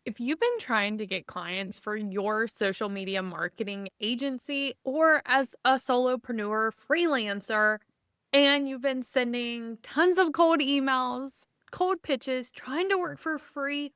If you've been trying to get clients for your social media marketing agency or as a solopreneur freelancer, and you've been sending tons of cold emails, cold pitches, trying to work for free,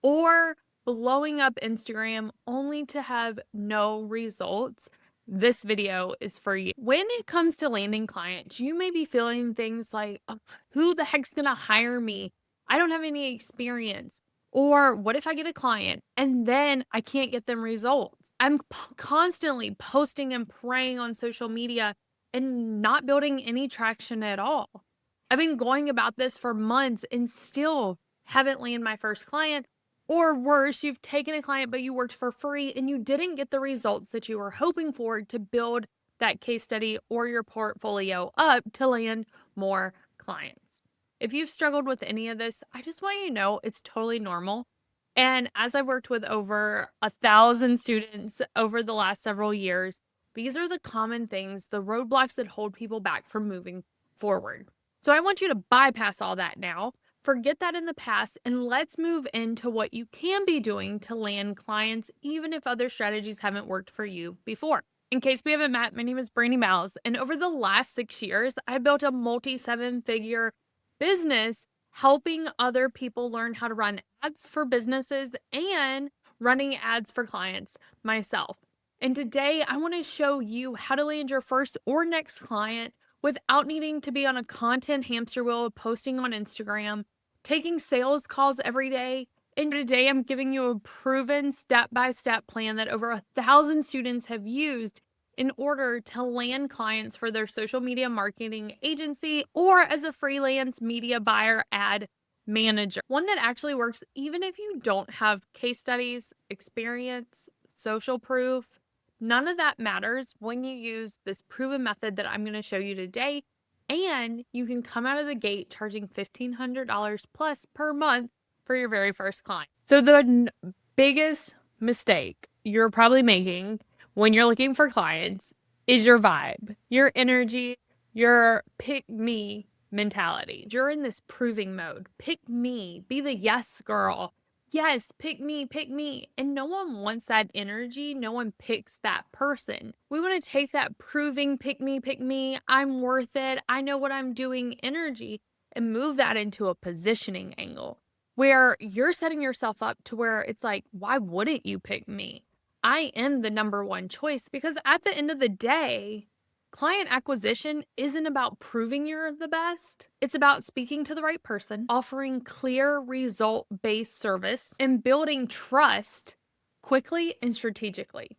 or blowing up Instagram only to have no results, this video is for you. When it comes to landing clients, you may be feeling things like, "Oh, who the heck's gonna hire me? I don't have any experience." Or what if I get a client and then I can't get them results? I'm constantly posting and praying on social media and not building any traction at all. I've been going about this for months and still haven't landed my first client. Or worse, you've taken a client, but you worked for free and you didn't get the results that you were hoping for to build that case study or your portfolio up to land more clients. If you've struggled with any of this, I just want you to know it's totally normal. And as I've worked with over 1,000 students over the last several years, these are the common things, the roadblocks that hold people back from moving forward. So I want you to bypass all that now. Forget that in the past, and let's move into what you can be doing to land clients, even if other strategies haven't worked for you before. In case we haven't met, my name is Brandi Mowles, and over the last 6 years, I built a multi 7-figure business helping other people learn how to run ads for businesses and running ads for clients myself. And today, I want to show you how to land your first or next client without needing to be on a content hamster wheel of posting on Instagram, taking sales calls every day. And today I'm giving you a proven step-by-step plan that over 1,000 students have used in order to land clients for their social media marketing agency or as a freelance media buyer ad manager. One that actually works even if you don't have case studies, experience, social proof. None of that matters when you use this proven method that I'm going to show you today. And you can come out of the gate charging $1,500 plus per month for your very first client. So the biggest mistake you're probably making when you're looking for clients is your vibe, your energy, your pick me mentality. You're in this proving mode. Pick me, be the yes girl. Yes, pick me, pick me. And no one wants that energy. No one picks that person. We want to take that proving, pick me, I'm worth it, I know what I'm doing energy and move that into a positioning angle where you're setting yourself up to where it's like, why wouldn't you pick me? I am the number one choice because at the end of the day, client acquisition isn't about proving you're the best. It's about speaking to the right person, offering clear result-based service, and building trust quickly and strategically.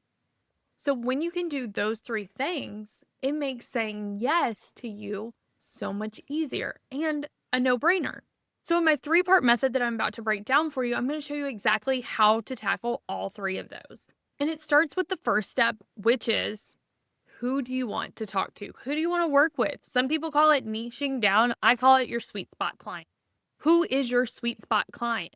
So when you can do those three things, it makes saying yes to you so much easier and a no-brainer. So in my 3-part method that I'm about to break down for you, I'm going to show you exactly how to tackle all 3 of those. And it starts with the first step, which is who do you want to talk to? Who do you want to work with? Some people call it niching down. I call it your sweet spot client. Who is your sweet spot client?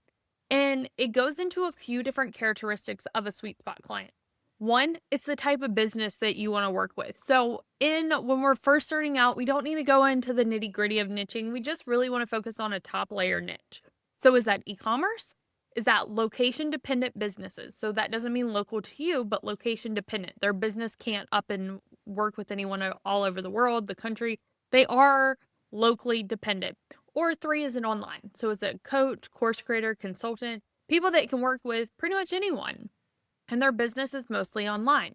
And it goes into a few different characteristics of a sweet spot client. One, it's the type of business that you want to work with. So when we're first starting out, we don't need to go into the nitty gritty of niching. We just really want to focus on a top layer niche. So is that e-commerce? Is that location dependent businesses? So that doesn't mean local to you, but location dependent. Their business can't up and work with anyone all over the world, the country. They are locally dependent. Or 3 is an online. So it's a coach, course creator, consultant, people that can work with pretty much anyone. And their business is mostly online.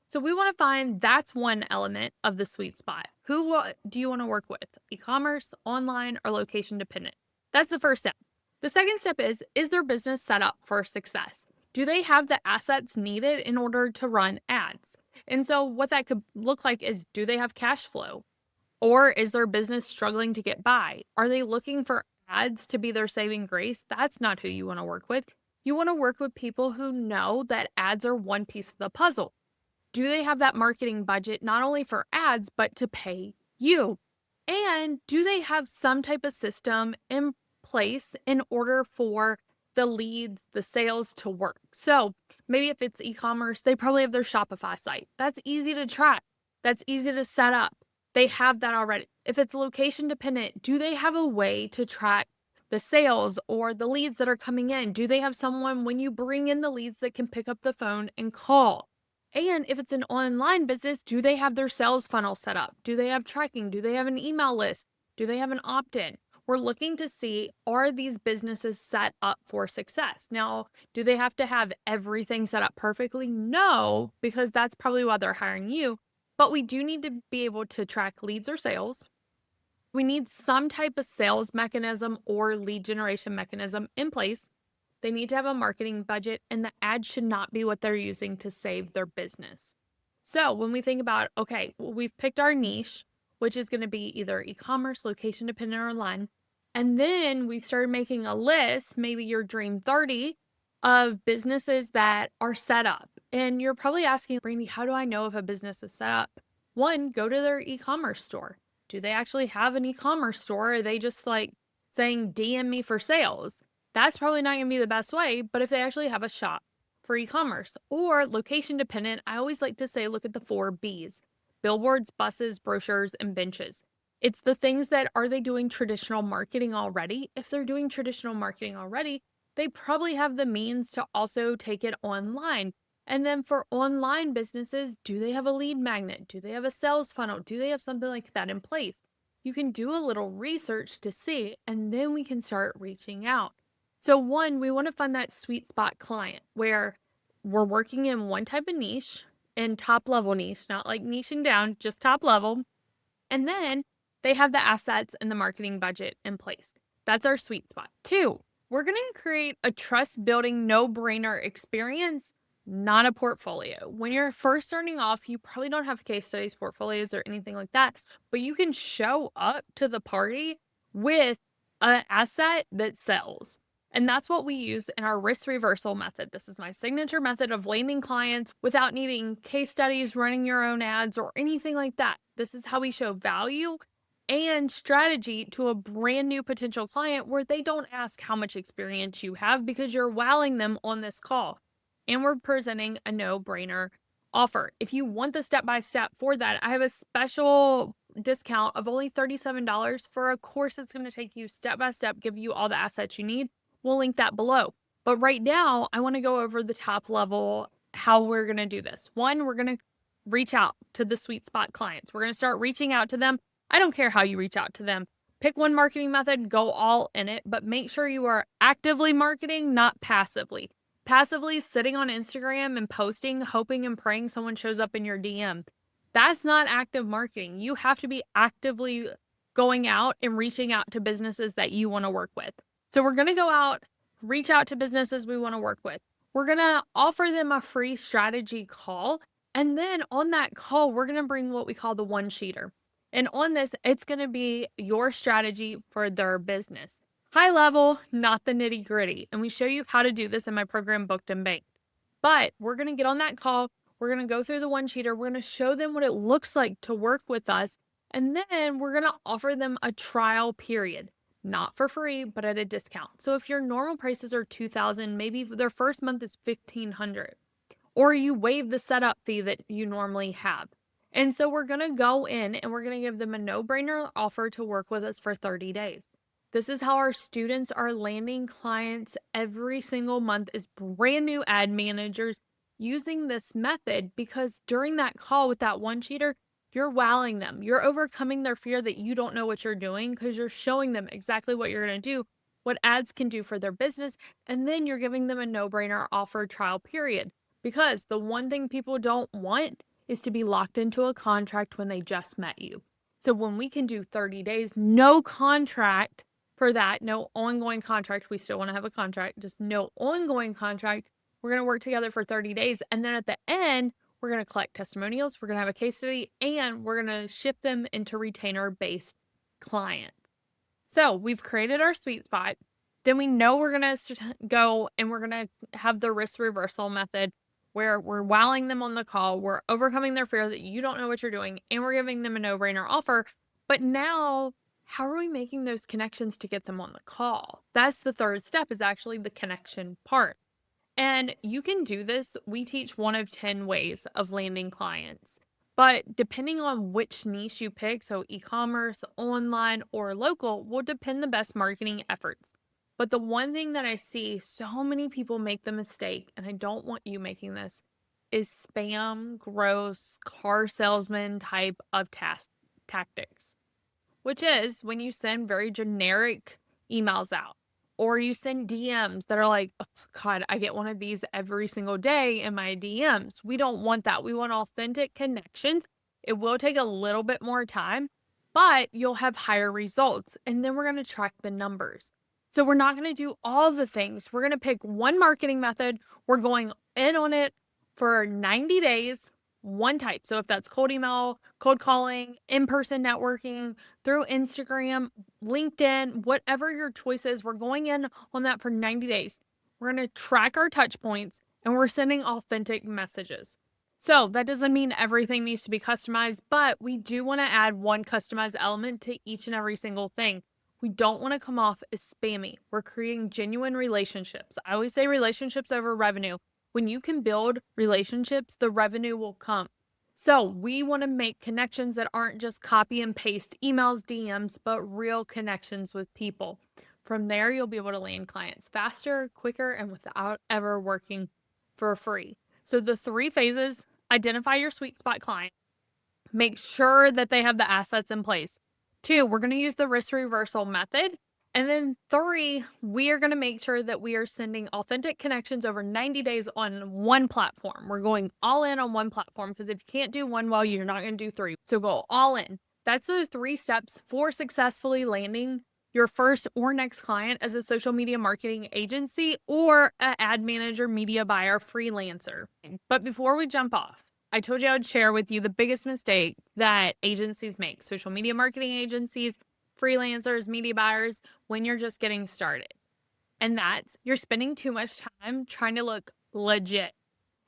So we want to find that's one element of the sweet spot. Who do you want to work with? E-commerce, online, or location dependent? That's the first step. The second step is their business set up for success? Do they have the assets needed in order to run ads? And so what that could look like is, do they have cash flow? Or is their business struggling to get by? Are they looking for ads to be their saving grace? That's not who you want to work with. You want to work with people who know that ads are one piece of the puzzle. Do they have that marketing budget not only for ads, but to pay you? And do they have some type of system in place in order for the leads, the sales to work? So maybe if it's e-commerce, they probably have their Shopify site. That's easy to track. That's easy to set up. They have that already. If it's location dependent, do they have a way to track the sales or the leads that are coming in? Do they have someone when you bring in the leads that can pick up the phone and call? And if it's an online business, do they have their sales funnel set up? Do they have tracking? Do they have an email list? Do they have an opt-in? We're looking to see, are these businesses set up for success? Now, do they have to have everything set up perfectly? No, because that's probably why they're hiring you. But we do need to be able to track leads or sales. We need some type of sales mechanism or lead generation mechanism in place. They need to have a marketing budget, and the ad should not be what they're using to save their business. So, when we think about, okay, well, we've picked our niche, which is going to be either e commerce, location dependent, or online. And then we started making a list, maybe your dream 30 of businesses that are set up. And you're probably asking, Brandi, how do I know if a business is set up? One, go to their e commerce store. Do they actually have an e commerce store? Or are they just like saying, DM me for sales? That's probably not going to be the best way, but if they actually have a shop for e-commerce or location dependent, I always like to say, look at the 4 Bs: billboards, buses, brochures, and benches. It's the things that, are they doing traditional marketing already? If they're doing traditional marketing already, they probably have the means to also take it online. And then for online businesses, do they have a lead magnet? Do they have a sales funnel? Do they have something like that in place? You can do a little research to see, and then we can start reaching out. So one, we want to find that sweet spot client where we're working in one type of niche and top level niche, not like niching down, just top level. And then they have the assets and the marketing budget in place. That's our sweet spot. Two, we're going to create a trust building no brainer experience, not a portfolio. When you're first starting off, you probably don't have case studies, portfolios, or anything like that, but you can show up to the party with an asset that sells. And that's what we use in our risk reversal method. This is my signature method of landing clients without needing case studies, running your own ads, or anything like that. This is how we show value and strategy to a brand new potential client where they don't ask how much experience you have because you're wowing them on this call. And we're presenting a no-brainer offer. If you want the step-by-step for that, I have a special discount of only $37 for a course that's going to take you step-by-step, give you all the assets you need. We'll link that below. But right now, I want to go over the top level, how we're going to do this. One, we're going to reach out to the sweet spot clients. We're going to start reaching out to them. I don't care how you reach out to them. Pick one marketing method, go all in it, but make sure you are actively marketing, not passively. Passively sitting on Instagram and posting, hoping and praying someone shows up in your DM. That's not active marketing. You have to be actively going out and reaching out to businesses that you want to work with. So we're going to go out, reach out to businesses we want to work with. We're going to offer them a free strategy call. And then on that call, we're going to bring what we call the one-sheeter. And on this, it's going to be your strategy for their business. High level, not the nitty gritty. And we show you how to do this in my program, Booked and Banked. But we're going to get on that call. We're going to go through the one-sheeter. We're going to show them what it looks like to work with us. And then we're going to offer them a trial period. Not for free, but at a discount. So if your normal prices are $2,000, maybe their first month is $1,500, or you waive the setup fee that you normally have. And so we're going to go in and we're going to give them a no-brainer offer to work with us for 30 days. This is how our students are landing clients every single month as brand new ad managers using this method, because during that call with that one-sheeter, you're wowing them. You're overcoming their fear that you don't know what you're doing because you're showing them exactly what you're going to do, what ads can do for their business, and then you're giving them a no-brainer offer trial period. Because the one thing people don't want is to be locked into a contract when they just met you. So when we can do 30 days, no contract for that, no ongoing contract, we still want to have a contract, just no ongoing contract. We're going to work together for 30 days. And then at the end, we're going to collect testimonials, we're going to have a case study, and we're going to ship them into retainer-based clients. So we've created our sweet spot. Then we know we're going to go and we're going to have the risk reversal method where we're wowing them on the call. We're overcoming their fear that you don't know what you're doing, and we're giving them a no-brainer offer. But now, how are we making those connections to get them on the call? That's the third step, is actually the connection part. And you can do this. We teach 1 of 10 ways of landing clients. But depending on which niche you pick, so e-commerce, online, or local, will depend the best marketing efforts. But the one thing that I see so many people make the mistake, and I don't want you making this, is spam, gross, car salesman type of tactics, which is when you send very generic emails out or you send DMs that are like, oh, God, I get one of these every single day in my DMs. We don't want that. We want authentic connections. It will take a little bit more time, but you'll have higher results. And then we're going to track the numbers. So we're not going to do all the things. We're going to pick one marketing method. We're going in on it for 90 days, one type. So if that's cold email, cold calling, in-person networking, through Instagram, LinkedIn, whatever your choice is, we're going in on that for 90 days. We're going to track our touch points and we're sending authentic messages. So that doesn't mean everything needs to be customized, but we do want to add one customized element to each and every single thing. We don't want to come off as spammy. We're creating genuine relationships. I always say relationships over revenue. When you can build relationships, the revenue will come. So we want to make connections that aren't just copy and paste emails, DMs, but real connections with people. From there, you'll be able to land clients faster, quicker, and without ever working for free. So the 3 phases: identify your sweet spot client, make sure that they have the assets in place. 2, we're going to use the risk reversal method. And then 3, we are going to make sure that we are sending authentic connections over 90 days on one platform. We're going all in on one platform because if you can't do one well, you're not going to do 3. So go all in. That's the 3 steps for successfully landing your first or next client as a social media marketing agency or an ad manager, media buyer, freelancer. But before we jump off, I told you I would share with you the biggest mistake that agencies make, social media marketing agencies, freelancers, media buyers, when you're just getting started. And that's you're spending too much time trying to look legit.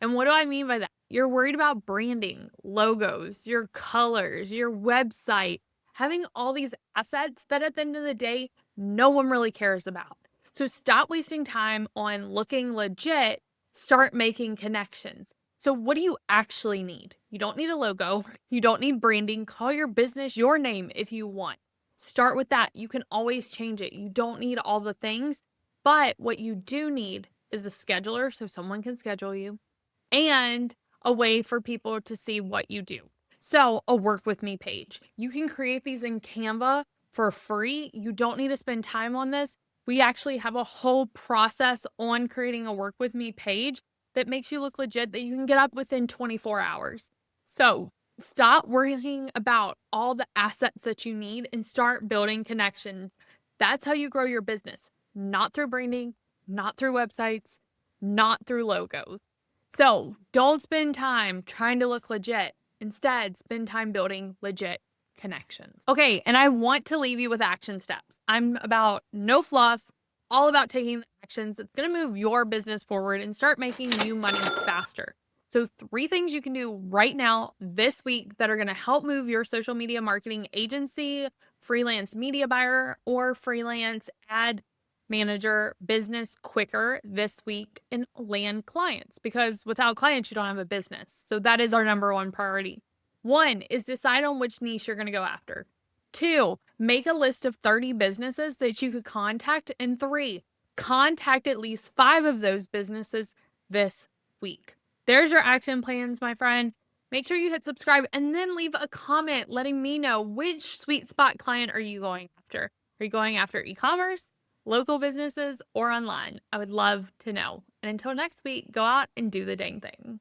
And what do I mean by that? You're worried about branding, logos, your colors, your website, having all these assets that at the end of the day, no one really cares about. So stop wasting time on looking legit, start making connections. So what do you actually need? You don't need a logo. You don't need branding. Call your business your name if you want. Start with that. You can always change it. You don't need all the things, but what you do need is a scheduler so someone can schedule you and a way for people to see what you do. So a work with me page. You can create these in Canva for free. You don't need to spend time on this. We actually have a whole process on creating a work with me page that makes you look legit that you can get up within 24 hours. So stop worrying about all the assets that you need and start building connections. That's how you grow your business, not through branding, not through websites, not through logos. So don't spend time trying to look legit. Instead, spend time building legit connections. Okay, and I want to leave you with action steps. I'm about no fluff, all about taking actions. It's going to move your business forward and start making you money faster. So 3 things you can do right now this week that are going to help move your social media marketing agency, freelance media buyer, or freelance ad manager business quicker this week and land clients, because without clients, you don't have a business. So that is our number 1 priority. 1 is decide on which niche you're going to go after. 2, make a list of 30 businesses that you could contact. And 3, contact at least 5 of those businesses this week. There's your action plans, my friend. Make sure you hit subscribe and then leave a comment letting me know which sweet spot client are you going after. Are you going after e-commerce, local businesses, or online? I would love to know. And until next week, go out and do the dang thing.